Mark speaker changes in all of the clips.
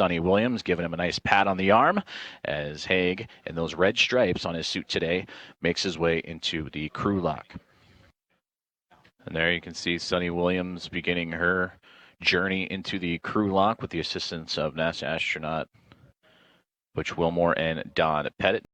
Speaker 1: Suni Williams, giving him a nice pat on the arm as Hague, and those red stripes on his suit today, makes his way into the crew lock. And there you can see Suni Williams beginning her journey into the crew lock with the assistance of NASA astronaut Butch Wilmore and Don Pettit.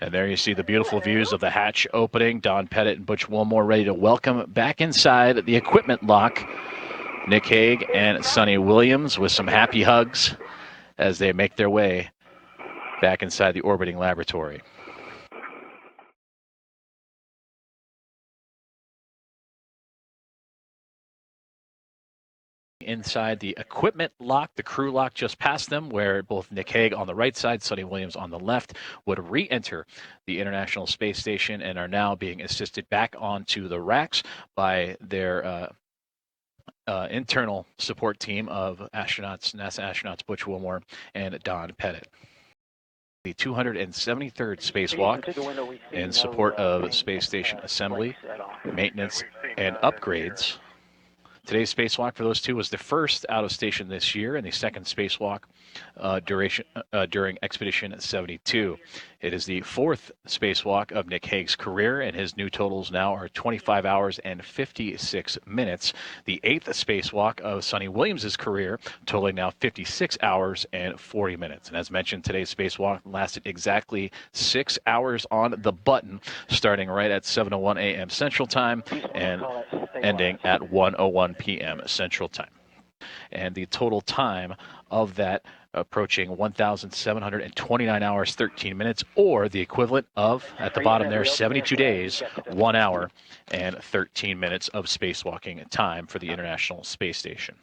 Speaker 1: And there you see the beautiful views of the hatch opening. Don Pettit and Butch Wilmore ready to welcome back inside the equipment lock Nick Hague and Suni Williams with some happy hugs as they make their way back inside the orbiting laboratory. Inside the equipment lock, the crew lock just past them, where both Nick Hague on the right side, Suni Williams on the left, would re-enter the International Space Station and are now being assisted back onto the racks by their internal support team of astronauts, NASA astronauts Butch Wilmore and Don Pettit. the 273rd spacewalk in support of space station assembly, maintenance, and upgrades. Today's spacewalk for those two was the first out of station this year and the second spacewalk during Expedition 72. It is the fourth spacewalk of Nick Hague's career, and his new totals now are 25 hours and 56 minutes. The eighth spacewalk of Suni Williams' career, totaling now 56 hours and 40 minutes. And as mentioned, today's spacewalk lasted exactly 6 hours on the button, starting right at 7:01 a.m. Central Time and ending at 1:01 p.m. Central Time. And the total time of that approaching 1,729 hours, 13 minutes, or the equivalent of, at the bottom there, 72 days, 1 hour, and 13 minutes of spacewalking time for the International Space Station.